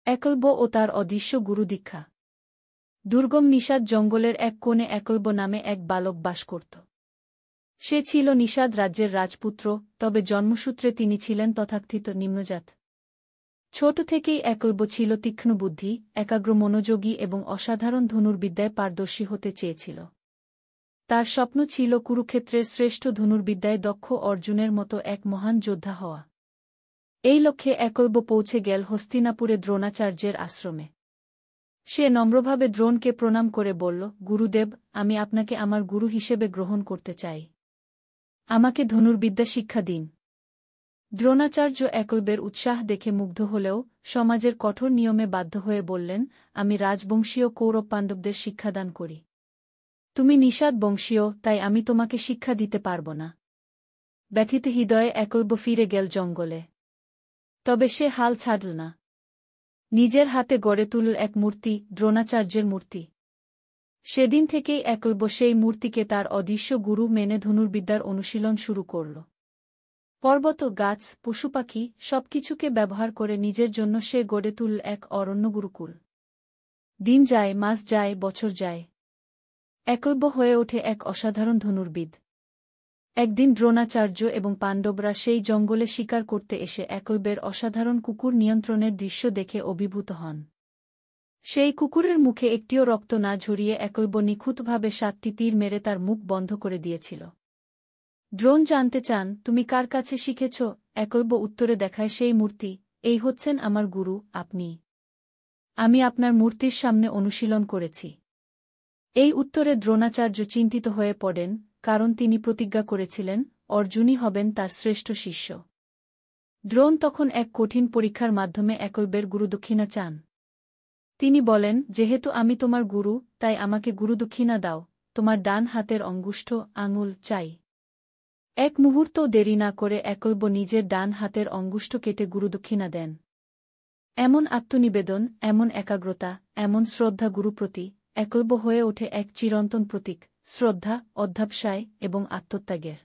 একলব্য ও তার অদৃশ্য গুরু দীক্ষা। দুর্গম নিষাদ জঙ্গলের এক কোণে একলব্য নামে এক বালক বাস করত। সে ছিল নিষাদ রাজ্যের রাজপুত্র, তবে জন্মসূত্রে তিনি ছিলেন তথাকথিত নিম্নজাত। ছোট থেকেই একলব্য ছিল তীক্ষ্ণ বুদ্ধি, একাগ্র মনোযোগী এবং অসাধারণ ধনুর্বিদ্যায় পারদর্শী হতে চেয়েছিল। তার স্বপ্ন ছিল কুরুক্ষেত্রের শ্রেষ্ঠ ধনুর্বিদ্যায় দক্ষ অর্জুনের মতো এক মহান যোদ্ধা হওয়া। এই লক্ষ্যে একলব্য পৌঁছে গেল হস্তিনাপুরে দ্রোণাচার্যের আশ্রমে। সে নম্রভাবে দ্রোণকে প্রণাম করে বলল, গুরুদেব, আমি আপনাকে আমার গুরু হিসেবে গ্রহণ করতে চাই। আমাকে ধনুর্বিদ্যা শিক্ষা দিন। দ্রোণাচার্য একলব্যের উৎসাহ দেখে মুগ্ধ হলেও সমাজের কঠোর নিয়মে বাধ্য হয়ে বললেন, আমি রাজবংশীয় কৌরব পাণ্ডবদের শিক্ষাদান করি। তুমি নিষাদ বংশীয়, তাই আমি তোমাকে শিক্ষা দিতে পারব না। ব্যথিত হৃদয়ে একলব্য ফিরে গেল জঙ্গলে। তবে সে হাল ছাড়ল না। নিজের হাতে গড়ে তুলল এক মূর্তি, দ্রোণাচার্যের মূর্তি। সেদিন থেকেই একলব্য সেই মূর্তিকে তার অদৃশ্য গুরু মেনে ধনুর্বিদ্যার অনুশীলন শুরু করল। পর্বত, গাছ, পশুপাখি সবকিছুকে ব্যবহার করে নিজের জন্য সে গড়ে তুলল এক অরণ্য গুরুকুল। দিন যায়, মাস যায়, বছর যায়। একলব্য হয়ে ওঠে এক অসাধারণ ধনুর্বিদ। একদিন দ্রোণাচার্য এবং পাণ্ডবরা সেই জঙ্গলে শিকার করতে এসে একলব্যের অসাধারণ কুকুর নিয়ন্ত্রণের দৃশ্য দেখে অভিভূত হন। সেই কুকুরের মুখে একটিও রক্ত না ঝরিয়ে একলব্য নিখুঁতভাবে 7টি তীর মেরে তার মুখ বন্ধ করে দিয়েছিল। দ্রোণ জানতে চান, তুমি কার কাছে শিখেছ? একলব্য উত্তরে দেখায় সেই মূর্তি, এই হচ্ছেন আমার গুরু, আপনি। আমি আপনার মূর্তির সামনে অনুশীলন করেছি। এই উত্তরে দ্রোণাচার্য চিন্তিত হয়ে পড়েন, কারণ তিনি প্রতিজ্ঞা করেছিলেন, অর্জুনই হবেন তার শ্রেষ্ঠ শিষ্য। দ্রোণ তখন এক কঠিন পরীক্ষার মাধ্যমে একলব্যের গুরুদক্ষিণা চান। তিনি বলেন, যেহেতু আমি তোমার গুরু, তাই আমাকে গুরুদক্ষিণা দাও, তোমার ডান হাতের অঙ্গুষ্ঠ আঙুল চাই। এক মুহূর্তও দেরি না করে একলব্য নিজের ডান হাতের অঙ্গুষ্ঠ কেটে গুরুদক্ষিণা দেন। এমন আত্মনিবেদন, এমন একাগ্রতা, এমন শ্রদ্ধা গুরুপ্রতি, একলব্য হয়ে ওঠে এক চিরন্তন প্রতীক, শ্রদ্ধা, অধ্যবসায় এবং আত্মত্যাগের।